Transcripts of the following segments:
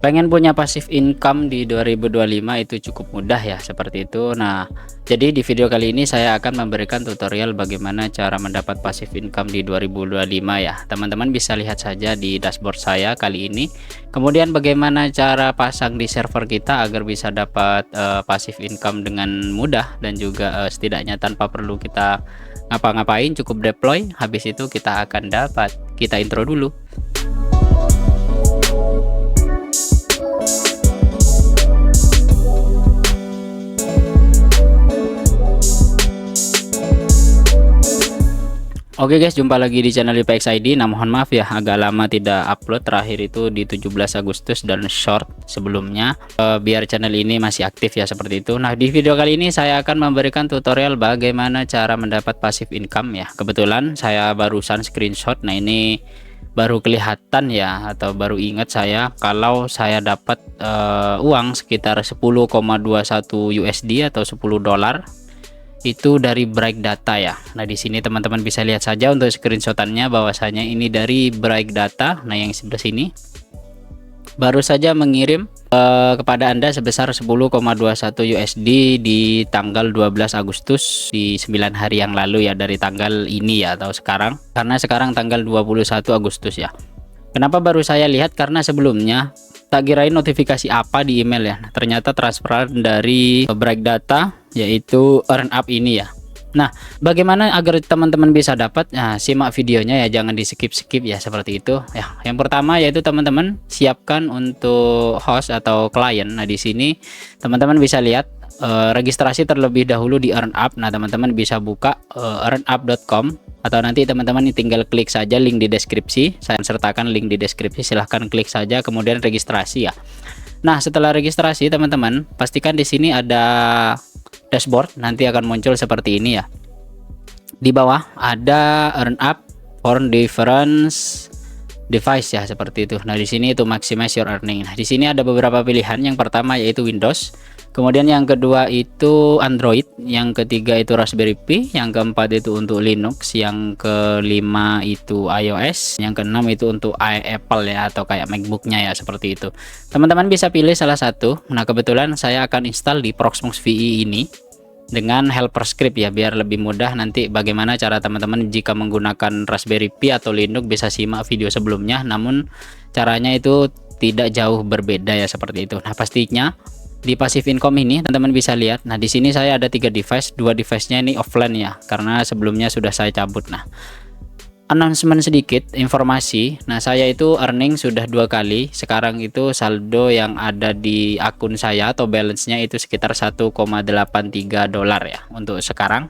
Pengen punya passive income di 2025 itu cukup mudah ya, seperti itu. Nah, jadi di video kali ini saya akan memberikan tutorial bagaimana cara mendapat passive income di 2025 ya. Teman-teman bisa lihat saja di dashboard saya kali ini. Kemudian bagaimana cara pasang di server kita agar bisa dapat passive income dengan mudah dan juga setidaknya tanpa perlu kita ngapa-ngapain, cukup deploy. Habis itu kita akan dapat. Kita intro dulu. Oke guys, jumpa lagi di channel IPX ID. Nah, mohon maaf ya, agak lama tidak upload. Terakhir itu di 17 Agustus dan short sebelumnya, biar channel ini masih aktif ya, seperti itu. Nah, di video kali ini saya akan memberikan tutorial bagaimana cara mendapat passive income ya. Kebetulan saya barusan screenshot. Nah, ini baru kelihatan ya, atau baru ingat saya kalau saya dapat uang sekitar 10,21 USD atau 10 dolar itu dari Bright Data ya. Nah, di sini teman-teman bisa lihat saja untuk screenshotannya bahwasanya ini dari Bright Data. Nah, yang sebelah sini baru saja mengirim kepada Anda sebesar 10,21 USD di tanggal 12 Agustus, di 9 hari yang lalu ya, dari tanggal ini ya, atau sekarang, karena sekarang tanggal 21 Agustus ya. Kenapa baru saya lihat? Karena sebelumnya tak kirain notifikasi apa di email ya. Nah, ternyata transferan dari Bright Data, yaitu earn up ini ya. Nah, bagaimana agar teman-teman bisa dapat? Nah, simak videonya ya, jangan di skip-skip ya, seperti itu ya. Yang pertama yaitu teman-teman siapkan untuk host atau klien. Nah, di sini teman-teman bisa lihat registrasi terlebih dahulu di earn up. Nah, teman-teman bisa buka earnup.com, atau nanti teman-teman tinggal klik saja link di deskripsi. Saya sertakan link di deskripsi, silahkan klik saja kemudian registrasi ya. Nah, setelah registrasi teman-teman pastikan di sini ada dashboard, nanti akan muncul seperti ini ya. Di bawah ada earn up for different device ya, seperti itu. Nah, di sini itu maximize your earning. Nah, di sini ada beberapa pilihan. Yang pertama yaitu Windows, kemudian yang kedua itu Android, yang ketiga itu Raspberry Pi, yang keempat itu untuk Linux, yang kelima itu iOS, yang keenam itu untuk Apple ya, atau kayak MacBooknya ya, seperti itu. Teman-teman bisa pilih salah satu. Nah, kebetulan saya akan install di Proxmox VE ini dengan helper script ya, biar lebih mudah. Nanti bagaimana cara teman-teman jika menggunakan Raspberry Pi atau Linux bisa simak video sebelumnya, namun caranya itu tidak jauh berbeda ya, seperti itu. Nah, pastinya di passive income ini teman-teman bisa lihat. Nah, di sini saya ada 3 device, 2 device-nya ini offline ya, karena sebelumnya sudah saya cabut. Nah, announcement sedikit informasi. Nah, saya itu earning sudah 2 kali. Sekarang itu saldo yang ada di akun saya atau balance-nya itu sekitar 1,83 dolar ya untuk sekarang.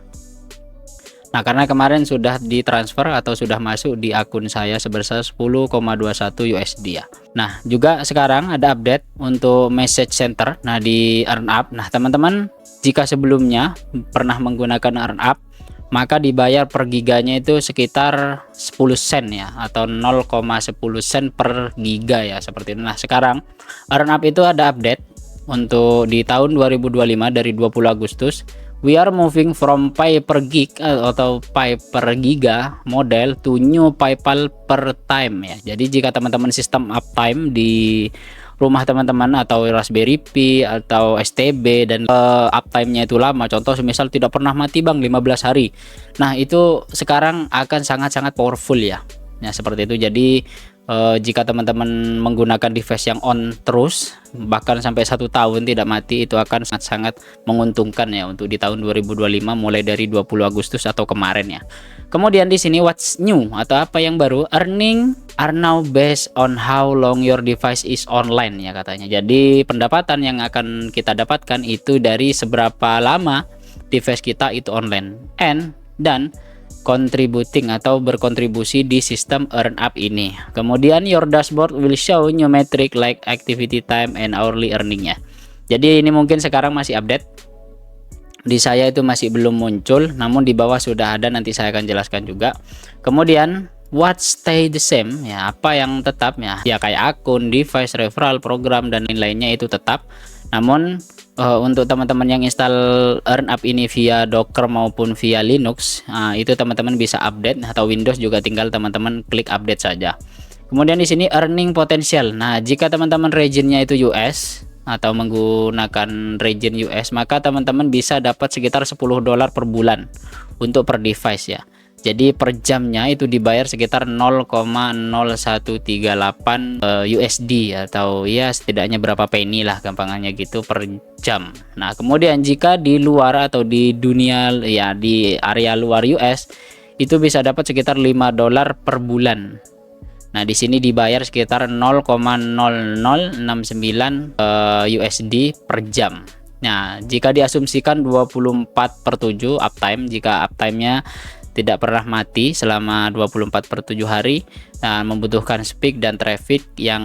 Nah, karena kemarin sudah ditransfer atau sudah masuk di akun saya sebesar 10,21 USD ya. Nah, juga sekarang ada update untuk message center. Nah, di earn up. Nah, teman-teman jika sebelumnya pernah menggunakan earn up, maka dibayar per giganya itu sekitar 10 sen ya, atau 0,10 sen per giga ya, seperti itu. Nah, sekarang earn up itu ada update untuk di tahun 2025 dari 20 Agustus. We are moving from pay per gig atau pay per giga model to new PayPal per time ya. Jadi jika teman-teman sistem uptime di rumah teman-teman atau Raspberry Pi atau STB dan uptime-nya itu lama, contoh semisal tidak pernah mati bang 15 hari. Nah, itu sekarang akan sangat-sangat powerful ya. Nah, seperti itu. Jadi jika teman-teman menggunakan device yang on terus bahkan sampai 1 tahun tidak mati, itu akan sangat-sangat menguntungkan ya untuk di tahun 2025 mulai dari 20 Agustus atau kemarin ya. Kemudian di sini what's new atau apa yang baru, earning are now based on how long your device is online ya, katanya. Jadi pendapatan yang akan kita dapatkan itu dari seberapa lama device kita itu online dan contributing atau berkontribusi di sistem earn up ini. Kemudian your dashboard will show new metric like activity time and hourly earningnya. Jadi ini mungkin sekarang masih update. Di saya itu masih belum muncul, namun di bawah sudah ada, nanti saya akan jelaskan juga. Kemudian what stay the same ya, apa yang tetap ya kayak akun, device, referral, program dan lain-lainnya itu tetap. Namun untuk teman-teman yang install earn up ini via Docker maupun via Linux, itu teman-teman bisa update, atau Windows juga tinggal teman-teman klik update saja. Kemudian di sini earning potential. Nah, jika teman-teman regionnya itu US atau menggunakan region US, maka teman-teman bisa dapat sekitar $10 per bulan untuk per device ya. Jadi per jamnya itu dibayar sekitar 0,0138 USD atau ya setidaknya berapa penny lah gampangannya gitu per jam. Nah, kemudian jika di luar atau di dunia ya di area luar US itu bisa dapat sekitar $5 per bulan. Nah, di sini dibayar sekitar 0,0069 USD per jam. Nah, jika diasumsikan 24/7 uptime, jika uptime-nya tidak pernah mati selama 24/7 hari, nah, membutuhkan speed dan traffic yang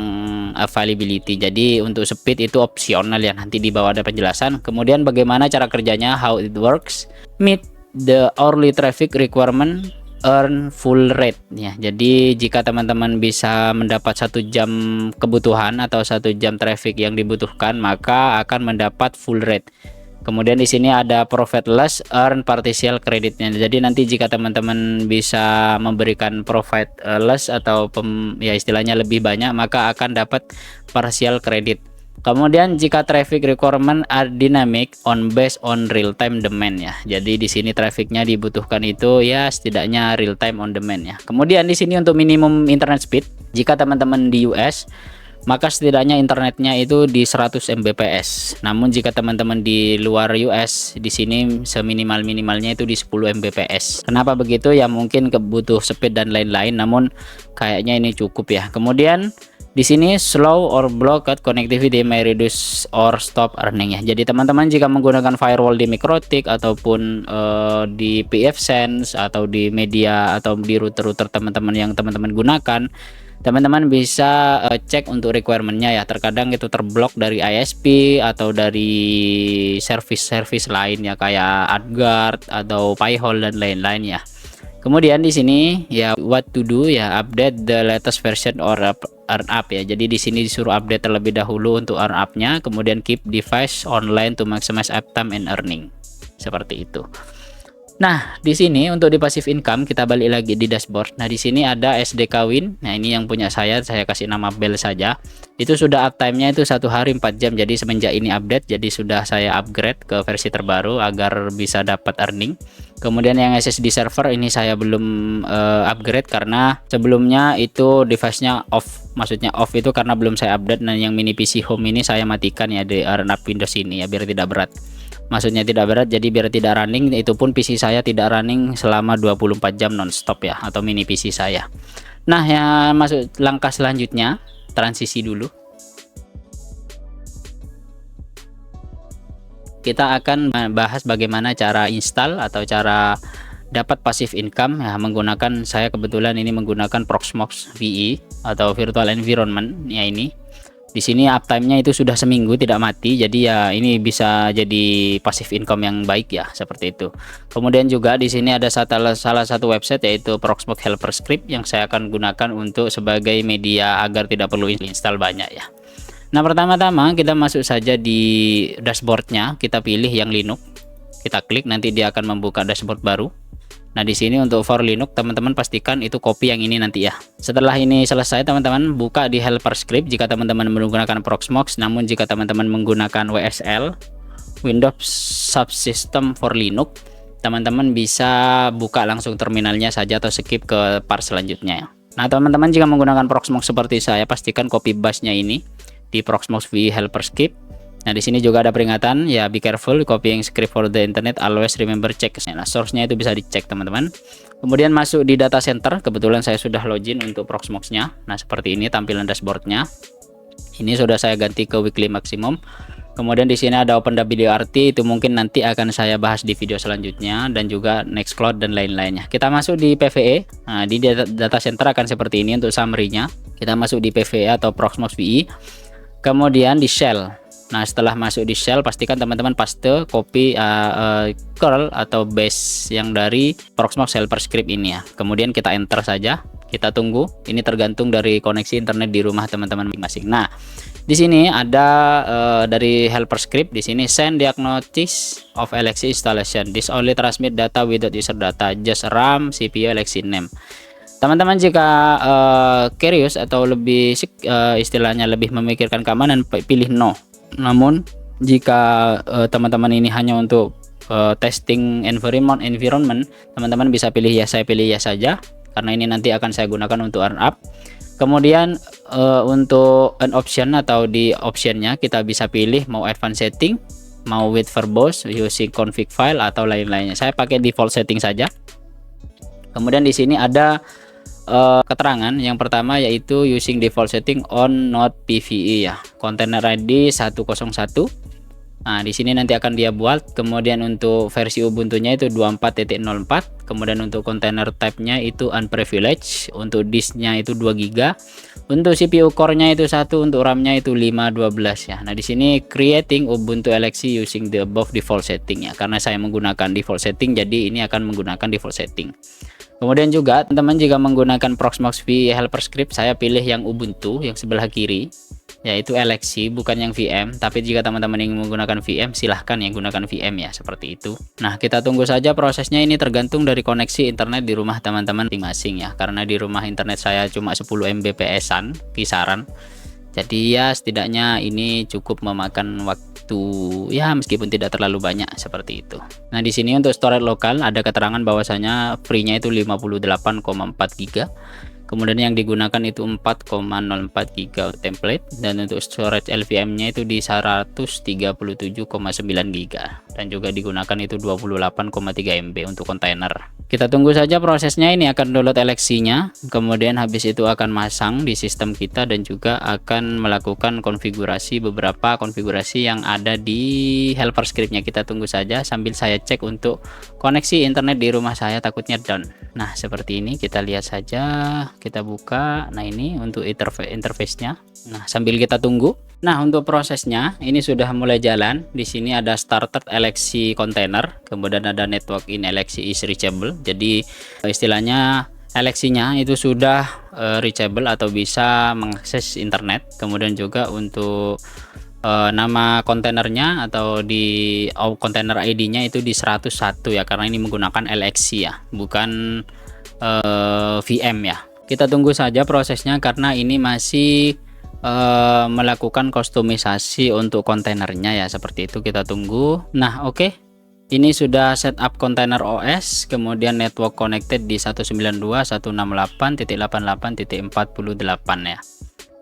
availability. Jadi untuk speed itu opsional ya, nanti di bawah ada penjelasan. Kemudian bagaimana cara kerjanya, how it works, meet the hourly traffic requirement, earn full rate ya. Jadi jika teman-teman bisa mendapat 1 jam kebutuhan atau 1 jam traffic yang dibutuhkan, maka akan mendapat full rate. Kemudian di sini ada profit less, earn partial creditnya. Jadi nanti jika teman-teman bisa memberikan profit less atau ya istilahnya lebih banyak, maka akan dapat partial credit. Kemudian jika traffic requirement are dynamic on based on real time demand ya. Jadi di sini trafficnya dibutuhkan itu ya setidaknya real time on demand ya. Kemudian di sini untuk minimum internet speed, jika teman-teman di US maka setidaknya internetnya itu di 100 Mbps. Namun jika teman-teman di luar US, di sini seminimal-minimalnya itu di 10 Mbps. Kenapa begitu? Ya mungkin kebutuh speed dan lain-lain, namun kayaknya ini cukup ya. Kemudian di sini slow or blocked connectivity may reduce or stop earning ya. Jadi teman-teman jika menggunakan firewall di MikroTik ataupun di pfSense atau di media atau di router-router teman-teman yang teman-teman gunakan, teman-teman bisa cek untuk requirementnya ya. Terkadang itu terblok dari ISP atau dari service-service lain ya, kayak AdGuard atau Pi-hole dan lain-lain ya. Kemudian di sini ya what to do ya, update the latest version or earn up ya. Jadi di sini disuruh update terlebih dahulu untuk earn up-nya, kemudian keep device online to maximize uptime and earning. Seperti itu. Nah, di sini untuk di passive income kita balik lagi di dashboard. Nah, di sini ada SDK Win. Nah, ini yang punya saya kasih nama Bell saja. Itu sudah uptime-nya itu 1 hari 4 jam. Jadi semenjak ini update, jadi sudah saya upgrade ke versi terbaru agar bisa dapat earning. Kemudian yang SSD server ini saya belum upgrade karena sebelumnya itu device-nya off. Maksudnya off itu karena belum saya update. Dan yang mini PC home ini saya matikan ya di earn up Windows ini ya, biar tidak berat. Maksudnya tidak berat, jadi biar tidak running, itu pun PC saya tidak running selama 24 jam nonstop ya, atau mini PC saya. Nah, ya masuk langkah selanjutnya, transisi dulu. Kita akan bahas bagaimana cara install atau cara dapat passive income ya, menggunakan, saya kebetulan ini menggunakan Proxmox VE atau virtual environment ya. Ini di sini uptime-nya itu sudah seminggu tidak mati, jadi ya ini bisa jadi passive income yang baik ya, seperti itu. Kemudian juga di sini ada salah satu website yaitu Proxmox Helper Script yang saya akan gunakan untuk sebagai media agar tidak perlu install banyak ya. Nah, pertama-tama kita masuk saja di dashboardnya, kita pilih yang Linux, kita klik, nanti dia akan membuka dashboard baru. Nah, di sini untuk for Linux teman-teman pastikan itu copy yang ini nanti ya. Setelah ini selesai, teman-teman buka di Helper Script jika teman-teman menggunakan Proxmox. Namun jika teman-teman menggunakan WSL, Windows Subsystem for Linux, teman-teman bisa buka langsung terminalnya saja atau skip ke part selanjutnya ya. Nah, teman-teman jika menggunakan Proxmox seperti saya, pastikan copy busnya ini di Proxmox VE Helper Script. Nah, di sini juga ada peringatan ya, be careful copying script for the internet, always remember check. Nah, source-nya itu bisa dicek teman-teman. Kemudian masuk di data center, kebetulan saya sudah login untuk Proxmox-nya. Nah, seperti ini tampilan dashboard-nya. Ini sudah saya ganti ke weekly maximum. Kemudian di sini ada OpenWRT, itu mungkin nanti akan saya bahas di video selanjutnya, dan juga Nextcloud dan lain-lainnya. Kita masuk di PVE. Nah, di data center akan seperti ini untuk summary-nya. Kita masuk di PVE atau Proxmox VE. Kemudian di shell. Nah, setelah masuk di shell, pastikan teman-teman paste copy curl atau base yang dari Proxmox Helper Script ini ya. Kemudian kita enter saja, kita tunggu. Ini tergantung dari koneksi internet di rumah teman-teman masing-masing. Nah, di sini ada dari Helper Script, di sini send diagnosis of LXC installation. This only transmit data without user data, just RAM, CPU, LXC name. Teman-teman jika curious atau lebih istilahnya lebih memikirkan keamanan, pilih no. Namun jika teman-teman ini hanya untuk testing environment, teman-teman bisa pilih ya. Saya pilih ya saja karena ini nanti akan saya gunakan untuk earn up. Kemudian untuk an option atau di optionnya kita bisa pilih mau advanced setting, mau with verbose, using config file atau lain-lainnya. Saya pakai default setting saja. Kemudian di sini ada keterangan yang pertama yaitu using default setting on node PVE ya, container ID 101. Nah, di sini nanti akan dia buat. Kemudian untuk versi Ubuntu-nya itu 24.04. Kemudian untuk container type-nya itu unprivileged. Untuk disk-nya itu 2 GB. Untuk CPU core-nya itu 1, untuk RAM-nya itu 512 ya. Nah, di sini creating Ubuntu LXC using the above default setting ya. Karena saya menggunakan default setting, jadi ini akan menggunakan default setting. Kemudian juga teman-teman jika menggunakan Proxmox v helper script, saya pilih yang Ubuntu yang sebelah kiri, yaitu LXC, bukan yang VM. Tapi jika teman-teman ingin menggunakan VM, silahkan yang gunakan VM ya, seperti itu. Nah, kita tunggu saja prosesnya. Ini tergantung dari koneksi internet di rumah teman-teman masing-masing ya, karena di rumah internet saya cuma 10 Mbps-an kisaran. Jadi ya setidaknya ini cukup memakan waktu ya, meskipun tidak terlalu banyak seperti itu. Nah, di sini untuk storage lokal ada keterangan bahwasanya free-nya itu 58,4 GB. Kemudian yang digunakan itu 4,04 GB template, dan untuk storage LVM-nya itu di 137,9 GB, dan juga digunakan itu 28,3 MB untuk kontainer. Kita tunggu saja prosesnya. Ini akan download LXC-nya, kemudian habis itu akan masang di sistem kita dan juga akan melakukan konfigurasi beberapa konfigurasi yang ada di helper script-nya. Kita tunggu saja sambil saya cek untuk koneksi internet di rumah saya, takutnya down. Nah, seperti ini kita lihat saja. Kita buka. Nah, ini untuk interface-nya. Nah, sambil kita tunggu. Nah, untuk prosesnya ini sudah mulai jalan. Di sini ada started LXC container, kemudian ada network in LXC is reachable. Jadi istilahnya LXC-nya itu sudah reachable atau bisa mengakses internet. Kemudian juga untuk nama kontainernya atau di kontainer ID-nya itu di 101 ya, karena ini menggunakan LXC ya, bukan VM ya. Kita tunggu saja prosesnya karena ini masih melakukan kustomisasi untuk kontainernya ya, seperti itu. Kita tunggu. Nah, oke. Ini sudah setup kontainer OS, kemudian network connected di 192.168.88.48 ya.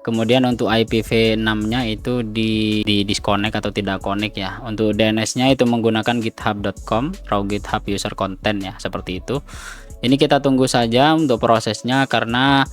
Kemudian untuk IPv6-nya itu di disconnect atau tidak connect ya. Untuk DNS-nya itu menggunakan github.com, raw GitHub user content ya, seperti itu. Ini kita tunggu saja untuk prosesnya karena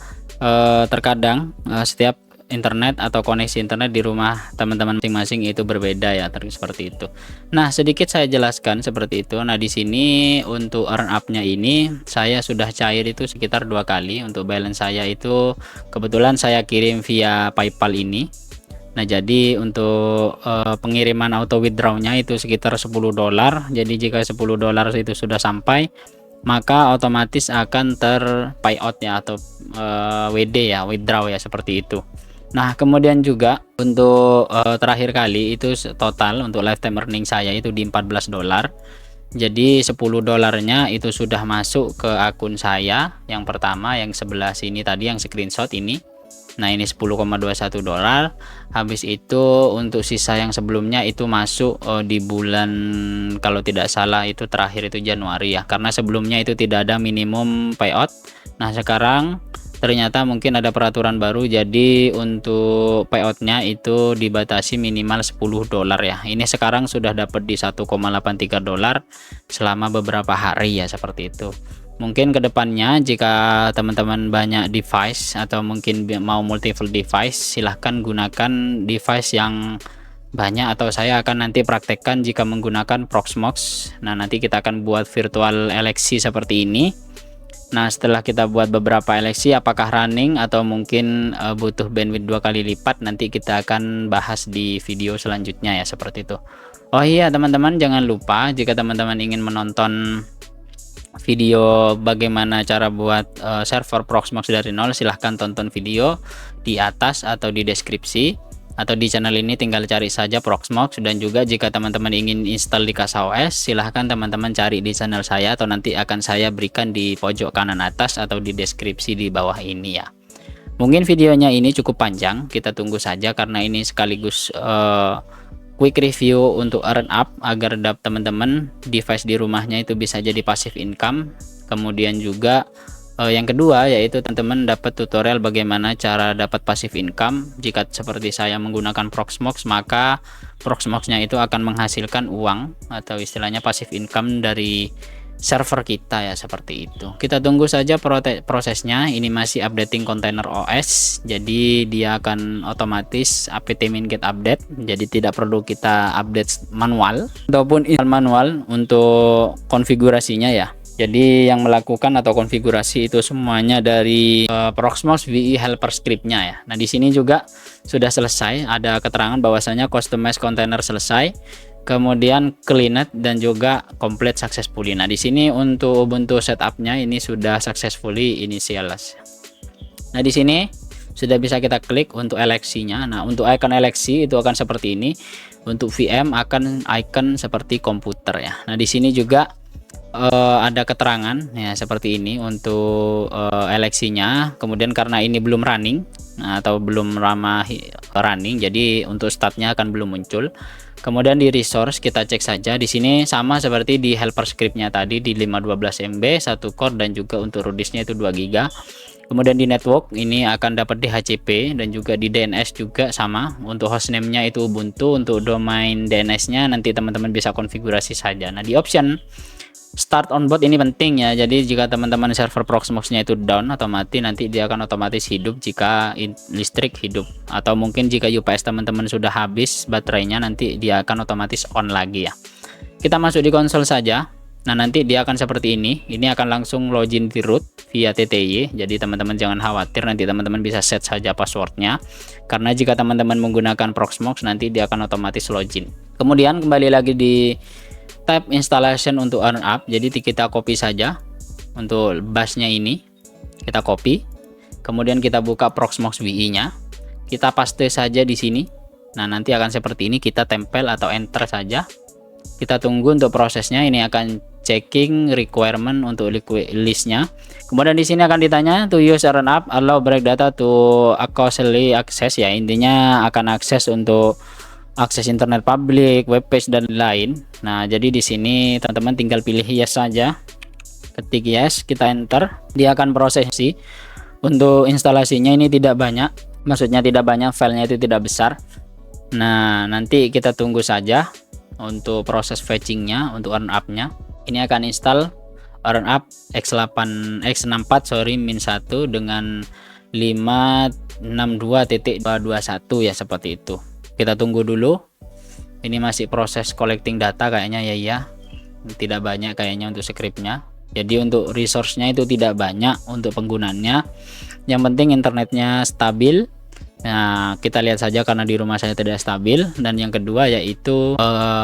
terkadang setiap internet atau koneksi internet di rumah teman-teman masing-masing itu berbeda ya, seperti itu. Nah, sedikit saya jelaskan seperti itu. Nah, di sini untuk earn up-nya ini saya sudah cair itu sekitar 2 kali. Untuk balance saya itu kebetulan saya kirim via PayPal ini. Nah, jadi untuk pengiriman auto withdraw-nya itu sekitar $10. Jadi jika $10 itu sudah sampai, maka otomatis akan payout ya, atau WD ya, withdraw ya, seperti itu. Nah, kemudian juga untuk terakhir kali itu total untuk lifetime earning saya itu di $14. Jadi $10-nya itu sudah masuk ke akun saya yang pertama, yang sebelah sini tadi yang screenshot ini. Nah, ini $10,21. Habis itu untuk sisa yang sebelumnya itu masuk di bulan, kalau tidak salah itu terakhir itu Januari ya, karena sebelumnya itu tidak ada minimum payout. Nah, sekarang ternyata mungkin ada peraturan baru, jadi untuk payoutnya itu dibatasi minimal $10 ya. Ini sekarang sudah dapat di $1,83 selama beberapa hari ya, seperti itu. Mungkin kedepannya jika teman-teman banyak device atau mungkin mau multiple device, silahkan gunakan device yang banyak, atau saya akan nanti praktekkan jika menggunakan Proxmox. Nah, nanti kita akan buat virtual LXC seperti ini. Nah, setelah kita buat beberapa LXC, apakah running atau mungkin butuh bandwidth 2 kali lipat, nanti kita akan bahas di video selanjutnya ya, seperti itu. Oh iya teman-teman, jangan lupa jika teman-teman ingin menonton video bagaimana cara buat server Proxmox dari nol, silahkan tonton video di atas atau di deskripsi. atau di channel ini tinggal cari saja Proxmox. Dan juga jika teman-teman ingin install di CasaOS, silahkan teman-teman cari di channel saya, atau nanti akan saya berikan di pojok kanan atas atau di deskripsi di bawah ini ya. Mungkin videonya ini cukup panjang, kita tunggu saja karena ini sekaligus quick review untuk earn up agar teman-teman device di rumahnya itu bisa jadi passive income. Kemudian juga yang kedua yaitu teman-teman dapat tutorial bagaimana cara dapat passive income. Jika seperti saya menggunakan Proxmox, maka Proxmoxnya itu akan menghasilkan uang atau istilahnya passive income dari server kita ya, seperti itu. Kita tunggu saja prosesnya. Ini masih updating container OS, jadi dia akan otomatis apt-min get update, jadi tidak perlu kita update manual ataupun install manual untuk konfigurasinya ya. Jadi yang melakukan atau konfigurasi itu semuanya dari Proxmox VE helper scriptnya ya. Nah di sini juga sudah selesai, ada keterangan bahwasanya customize container selesai, kemudian cleaned dan juga complete successfully. Nah di sini untuk Ubuntu setupnya ini sudah successfully initialize. Nah di sini sudah bisa kita klik untuk eleksinya. Nah untuk icon eleksi itu akan seperti ini. Untuk VM akan icon seperti komputer ya. Nah di sini juga ada keterangan ya seperti ini untuk eleksinya. Kemudian karena ini belum running atau belum ramah running, jadi untuk startnya akan belum muncul. Kemudian di resource kita cek saja, di sini sama seperti di helper scriptnya tadi, di 512 MB 1 core, dan juga untuk root disknya itu 2 GB. Kemudian di network ini akan dapat di DHCP, dan juga di DNS juga sama. Untuk hostname-nya itu Ubuntu, untuk domain DNS-nya nanti teman-teman bisa konfigurasi saja. Nah di option start on board ini penting ya, jadi jika teman-teman server Proxmox-nya itu down atau mati, nanti dia akan otomatis hidup jika listrik hidup, atau mungkin jika UPS teman-teman sudah habis baterainya, nanti dia akan otomatis on lagi ya. Kita masuk di konsol saja. Nah nanti dia akan seperti ini akan langsung login di root via TTY, jadi teman-teman jangan khawatir, nanti teman-teman bisa set saja passwordnya, karena jika teman-teman menggunakan Proxmox nanti dia akan otomatis login. Kemudian kembali lagi di tab installation untuk earn up, jadi kita copy saja untuk busnya ini, kita copy, kemudian kita buka Proxmox VE nya, kita paste saja di sini. Nah nanti akan seperti ini, kita tempel atau enter saja, kita tunggu untuk prosesnya. Ini akan checking requirement untuk listnya. Kemudian di sini akan ditanya to use earn up allow break data to occasionally access ya, intinya akan akses untuk akses internet publik, webpage dan lain. Nah, jadi di sini teman-teman tinggal pilih yes saja. Ketik yes, kita enter. Dia akan proses sih. Untuk instalasinya ini tidak banyak. Maksudnya tidak banyak, filenya itu tidak besar. Nah, nanti kita tunggu saja untuk proses fetchingnya untuk earn up-nya. Ini akan install earn up X64 -1 dengan 562.221 ya, seperti itu. Kita tunggu dulu, ini masih proses collecting data kayaknya ya, tidak banyak kayaknya untuk scriptnya. Jadi untuk resource-nya itu tidak banyak untuk penggunanya, yang penting internetnya stabil. Nah kita lihat saja karena di rumah saya tidak stabil. Dan yang kedua yaitu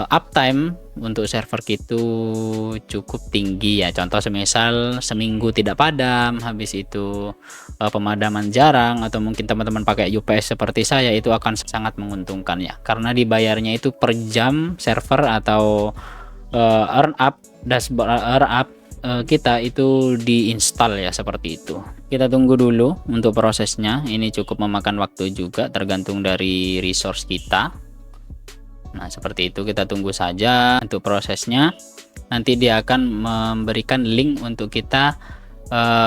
uptime untuk server itu cukup tinggi ya, contoh semisal seminggu tidak padam, habis itu pemadaman jarang, atau mungkin teman-teman pakai UPS seperti saya, itu akan sangat menguntungkan ya, karena dibayarnya itu per jam server atau earn up dashboard earn up kita itu diinstal ya, seperti itu. Kita tunggu dulu untuk prosesnya, ini cukup memakan waktu juga tergantung dari resource kita. Nah seperti itu, kita tunggu saja untuk prosesnya. Nanti dia akan memberikan link untuk kita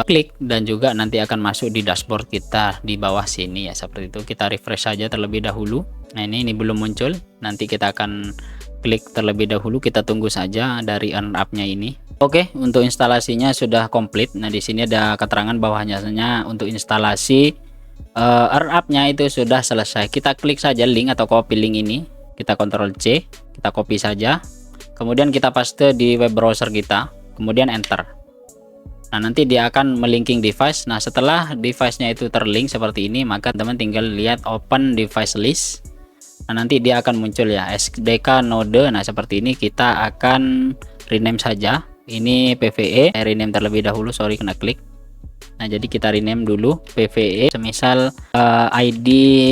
klik, dan juga nanti akan masuk di dashboard kita di bawah sini ya, seperti itu. Kita refresh saja terlebih dahulu. Nah ini belum muncul, nanti kita akan klik terlebih dahulu, kita tunggu saja dari earn up-nya ini. Oke, untuk instalasinya sudah komplit. Nah di sini ada keterangan bahwasanya untuk instalasi earn up-nya itu sudah selesai. Kita klik saja link atau copy link ini, kita Ctrl C, kita copy saja, kemudian kita paste di web browser kita, kemudian enter. Nah nanti dia akan melinking device. Nah setelah device-nya itu terlink seperti ini, maka teman tinggal lihat open device list. Nah nanti dia akan muncul ya SDK node. Nah seperti ini, kita akan rename saja. Ini PVE, rename terlebih dahulu, sorry kena klik. Nah, jadi kita rename dulu PVE, semisal ID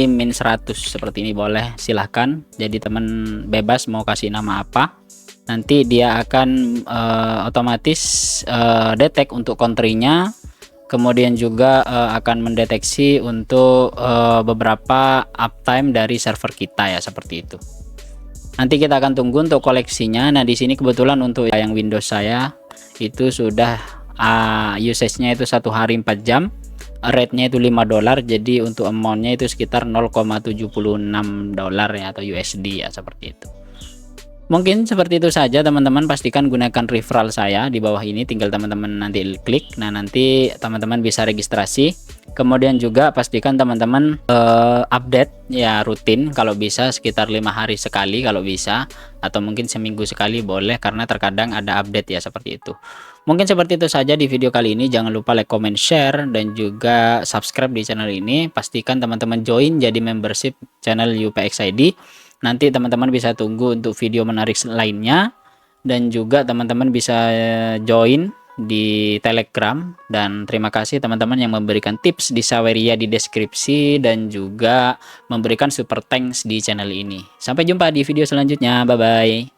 min 100 seperti ini, boleh silahkan. Jadi teman bebas mau kasih nama apa, nanti dia akan otomatis detect untuk country-nya, kemudian juga akan mendeteksi untuk beberapa uptime dari server kita ya, seperti itu. Nanti kita akan tunggu untuk koleksinya. Nah, di sini kebetulan untuk yang Windows saya itu sudah usage-nya itu 1 hari 4 jam, rate-nya itu $5, jadi untuk amount-nya itu sekitar 0,76 dolar ya, atau USD ya, seperti itu. Mungkin seperti itu saja teman-teman. Pastikan gunakan referral saya di bawah ini, tinggal teman-teman nanti klik. Nah, nanti teman-teman bisa registrasi. Kemudian juga pastikan teman-teman update ya, rutin, kalau bisa sekitar 5 hari sekali kalau bisa, atau mungkin seminggu sekali boleh, karena terkadang ada update ya, seperti itu. Mungkin seperti itu saja di video kali ini. Jangan lupa like, comment, share, dan juga subscribe di channel ini. Pastikan teman-teman join jadi membership channel UPX ID. Nanti teman-teman bisa tunggu untuk video menarik lainnya, dan juga teman-teman bisa join di Telegram. Dan terima kasih teman-teman yang memberikan tips di Saweria di deskripsi, dan juga memberikan super thanks di channel ini. Sampai jumpa di video selanjutnya, bye bye.